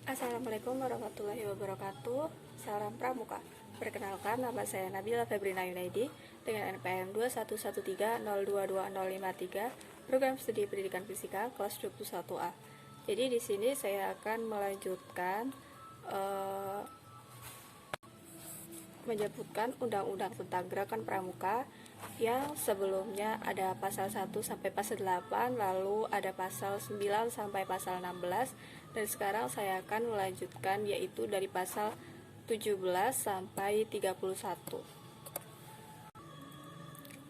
Assalamualaikum warahmatullahi wabarakatuh. Salam Pramuka. Perkenalkan, nama saya Nabila Febrina Yunaidi dengan NPM 2113022053, Program Studi Pendidikan Fisika kelas 21A. Jadi di sini saya akan melanjutkan menyebutkan undang-undang tentang gerakan pramuka yang sebelumnya ada pasal 1 sampai pasal 8, lalu ada pasal 9 sampai pasal 16, dan sekarang saya akan melanjutkan yaitu dari pasal 17 sampai 31.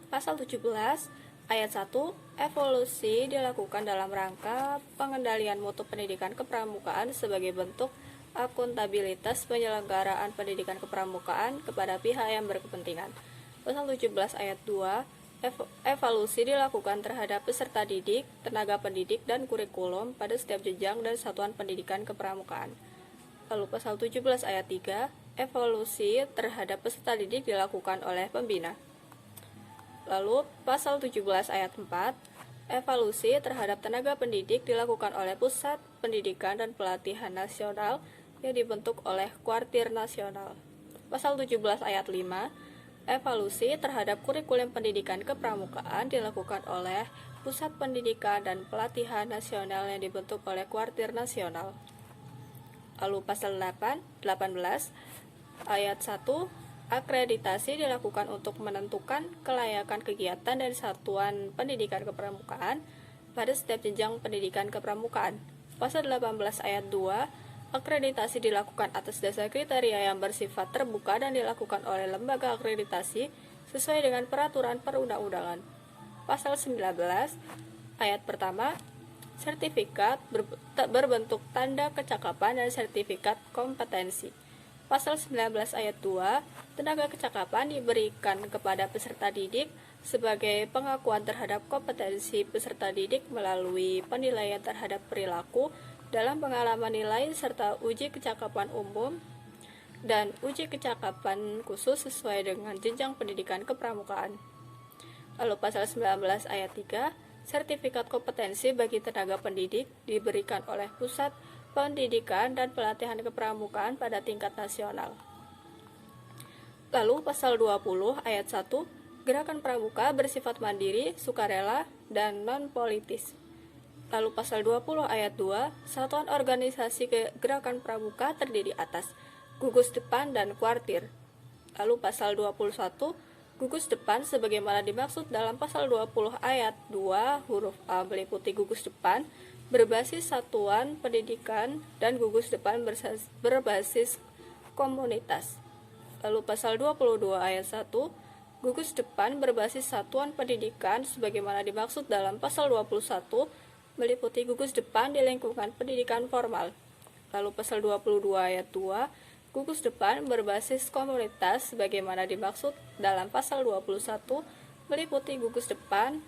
Pasal 17 ayat 1, evolusi dilakukan dalam rangka pengendalian mutu pendidikan kepramukaan sebagai bentuk akuntabilitas penyelenggaraan pendidikan kepramukaan kepada pihak yang berkepentingan. Pasal 17 ayat 2, evaluasi dilakukan terhadap peserta didik, tenaga pendidik, dan kurikulum pada setiap jenjang dan satuan pendidikan kepramukaan. Lalu pasal 17 ayat 3, evaluasi terhadap peserta didik dilakukan oleh pembina. Lalu pasal 17 ayat 4, evaluasi terhadap tenaga pendidik dilakukan oleh Pusat Pendidikan dan Pelatihan Nasional yang dibentuk oleh Kuartir Nasional. Pasal 17 ayat 5, evaluasi terhadap kurikulum pendidikan kepramukaan dilakukan oleh Pusat Pendidikan dan Pelatihan Nasional yang dibentuk oleh Kuartir Nasional. Lalu pasal 18 ayat 1, akreditasi dilakukan untuk menentukan kelayakan kegiatan dari satuan pendidikan kepramukaan pada setiap jenjang pendidikan kepramukaan. Pasal 18 ayat 2, akreditasi dilakukan atas dasar kriteria yang bersifat terbuka dan dilakukan oleh lembaga akreditasi sesuai dengan peraturan perundang-undangan. Pasal 19 ayat pertama, sertifikat berbentuk tanda kecakapan dan sertifikat kompetensi. Pasal 19 ayat 2, tenaga kecakapan diberikan kepada peserta didik sebagai pengakuan terhadap kompetensi peserta didik melalui penilaian terhadap perilaku dalam pengalaman nilai serta uji kecakapan umum dan uji kecakapan khusus sesuai dengan jenjang pendidikan kepramukaan. Lalu pasal 19 ayat 3, sertifikat kompetensi bagi tenaga pendidik diberikan oleh Pusat Pendidikan dan Pelatihan Kepramukaan pada tingkat nasional. Lalu pasal 20 ayat 1, gerakan pramuka bersifat mandiri, sukarela, dan non-politis. Lalu pasal 20 ayat 2, satuan organisasi gerakan pramuka terdiri atas gugus depan dan kuartir. Lalu pasal 21, gugus depan sebagaimana dimaksud dalam pasal 20 ayat 2 huruf A meliputi gugus depan berbasis satuan pendidikan dan gugus depan berbasis komunitas. Lalu pasal 22 ayat 1, gugus depan berbasis satuan pendidikan sebagaimana dimaksud dalam pasal 21 meliputi gugus depan di lingkungan pendidikan formal. Lalu pasal 22 ayat 2, gugus depan berbasis komunitas sebagaimana dimaksud dalam pasal 21 meliputi gugus depan,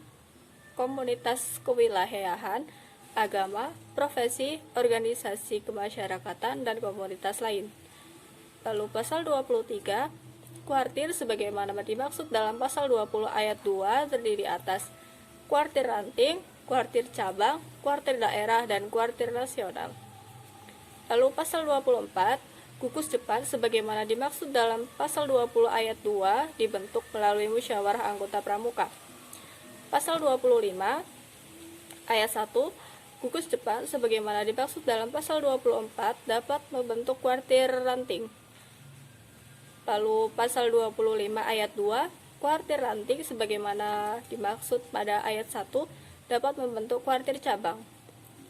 komunitas kewilayahan, agama, profesi, organisasi kemasyarakatan, dan komunitas lain. Lalu pasal 23, kuartir sebagaimana dimaksud dalam pasal 20 ayat 2 terdiri atas kuartir ranting, kuartir cabang, kuartir daerah, dan kuartir nasional. Lalu pasal 24, gugus depan sebagaimana dimaksud dalam pasal 20 ayat 2 dibentuk melalui musyawarah anggota pramuka. Pasal 25 ayat 1, gugus depan sebagaimana dimaksud dalam pasal 24 dapat membentuk kuartir ranting. Lalu pasal 25 ayat 2, kuartir ranting sebagaimana dimaksud pada ayat 1 dapat membentuk kuartir cabang.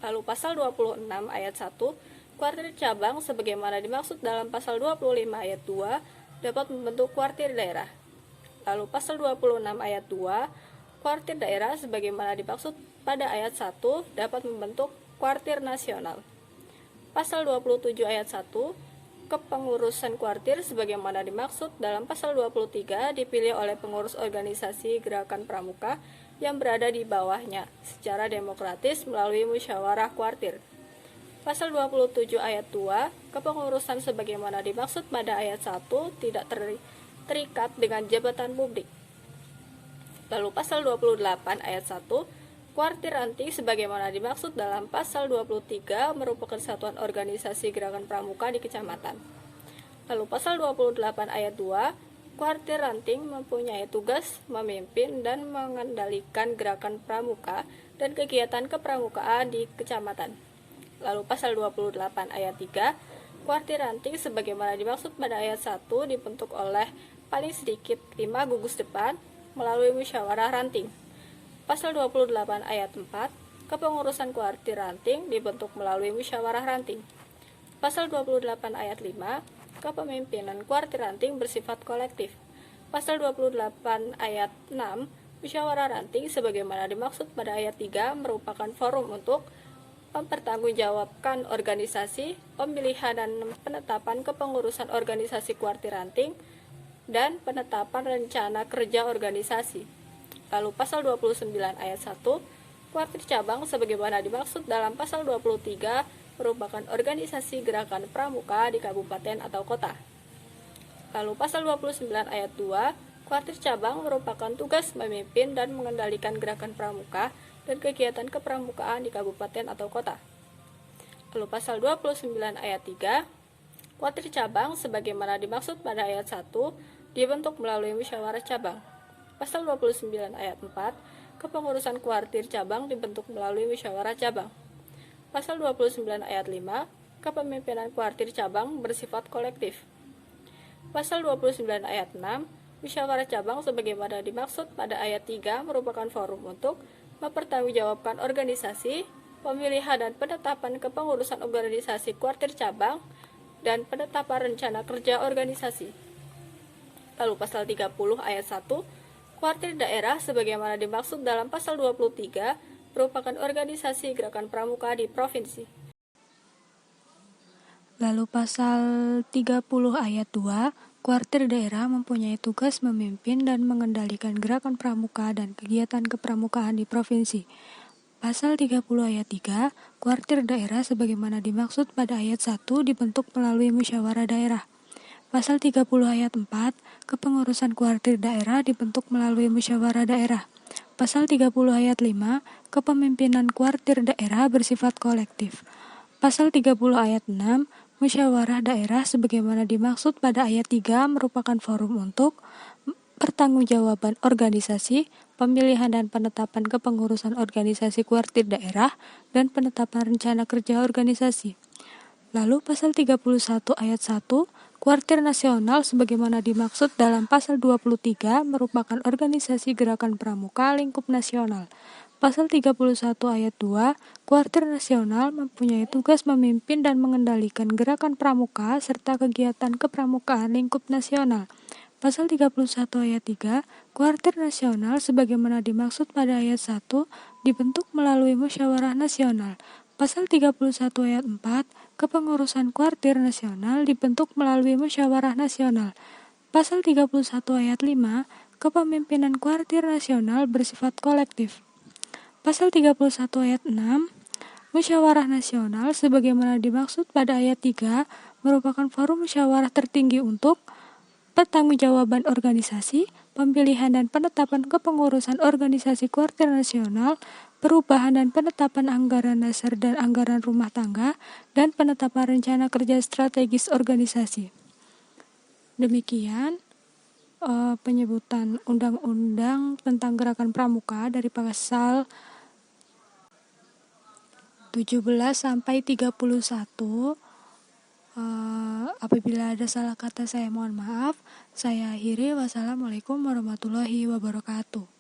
Lalu pasal 26 ayat 1, kuartir cabang sebagaimana dimaksud dalam pasal 25 ayat 2 dapat membentuk kuartir daerah. Lalu pasal 26 ayat 2, kuartir daerah sebagaimana dimaksud pada ayat 1 dapat membentuk kuartir nasional. Pasal 27 ayat 1, kepengurusan kuartir sebagaimana dimaksud dalam pasal 23 dipilih oleh pengurus organisasi gerakan pramuka yang berada di bawahnya secara demokratis melalui musyawarah kuartir. Pasal 27 ayat 2, kepengurusan sebagaimana dimaksud pada ayat 1 tidak terikat dengan jabatan publik. Lalu pasal 28 ayat 1, Kuartir ranting sebagaimana dimaksud dalam pasal 23 merupakan satuan organisasi gerakan pramuka di kecamatan. Lalu pasal 28 ayat 2, kuartir ranting mempunyai tugas memimpin dan mengendalikan gerakan pramuka dan kegiatan kepramukaan di kecamatan. Lalu pasal 28 ayat 3, kuartir ranting sebagaimana dimaksud pada ayat 1 dibentuk oleh paling sedikit 5 gugus depan melalui musyawarah ranting. Pasal 28 ayat 4, kepengurusan kuartir ranting dibentuk melalui musyawarah ranting. Pasal 28 ayat 5, kepemimpinan kuartir ranting bersifat kolektif. Pasal 28 ayat 6, musyawarah ranting sebagaimana dimaksud pada ayat 3 merupakan forum untuk mempertanggungjawabkan organisasi, pemilihan dan penetapan kepengurusan organisasi kuartir ranting, dan penetapan rencana kerja organisasi. Lalu pasal 29 ayat 1, kuartir cabang sebagaimana dimaksud dalam pasal 23 merupakan organisasi gerakan pramuka di kabupaten atau kota. Lalu pasal 29 ayat 2, kuartir cabang merupakan tugas memimpin dan mengendalikan gerakan pramuka dan kegiatan kepramukaan di kabupaten atau kota. Lalu pasal 29 ayat 3, kuartir cabang sebagaimana dimaksud pada ayat 1 dibentuk melalui musyawarah cabang. Pasal 29 ayat 4, kepengurusan kuartir cabang dibentuk melalui musyawarah cabang. Pasal 29 ayat 5, kepemimpinan kuartir cabang bersifat kolektif. Pasal 29 ayat 6, musyawarah cabang sebagaimana dimaksud pada ayat 3 merupakan forum untuk mempertanggungjawabkan organisasi, pemilihan dan penetapan kepengurusan organisasi kuartir cabang, dan penetapan rencana kerja organisasi. Lalu pasal 30 ayat 1, kuartir daerah sebagaimana dimaksud dalam pasal 23 merupakan organisasi gerakan pramuka di provinsi. Lalu pasal 30 ayat 2, kuartir daerah mempunyai tugas memimpin dan mengendalikan gerakan pramuka dan kegiatan kepramukaan di provinsi. Pasal 30 ayat 3, kuartir daerah sebagaimana dimaksud pada ayat 1 dibentuk melalui musyawarah daerah. Pasal 30 ayat 4, kepengurusan kuartir daerah dibentuk melalui musyawarah daerah. Pasal 30 ayat 5, kepemimpinan kuartir daerah bersifat kolektif. Pasal 30 ayat 6, musyawarah daerah sebagaimana dimaksud pada ayat 3 merupakan forum untuk pertanggungjawaban organisasi, pemilihan dan penetapan kepengurusan organisasi kuartir daerah, dan penetapan rencana kerja organisasi. Lalu pasal 31 ayat 1, kuartir nasional sebagaimana dimaksud dalam pasal 23 merupakan organisasi gerakan pramuka lingkup nasional. Pasal 31 ayat 2, kuartir nasional mempunyai tugas memimpin dan mengendalikan gerakan pramuka serta kegiatan kepramukaan lingkup nasional. Pasal 31 ayat 3, kuartir nasional sebagaimana dimaksud pada ayat 1 dibentuk melalui musyawarah nasional. Pasal 31 ayat 4, kepengurusan kuartir nasional dibentuk melalui musyawarah nasional. Pasal 31 ayat 5, kepemimpinan kuartir nasional bersifat kolektif. Pasal 31 ayat 6, musyawarah nasional sebagaimana dimaksud pada ayat 3 merupakan forum musyawarah tertinggi untuk pertanggungjawaban organisasi, pemilihan dan penetapan kepengurusan organisasi kuartir nasional, perubahan dan penetapan anggaran dasar dan anggaran rumah tangga, dan penetapan rencana kerja strategis organisasi. Demikian penyebutan undang-undang tentang gerakan pramuka dari pasal 17 sampai 31. Apabila ada salah kata saya mohon maaf. Saya akhiri. Wassalamualaikum warahmatullahi wabarakatuh.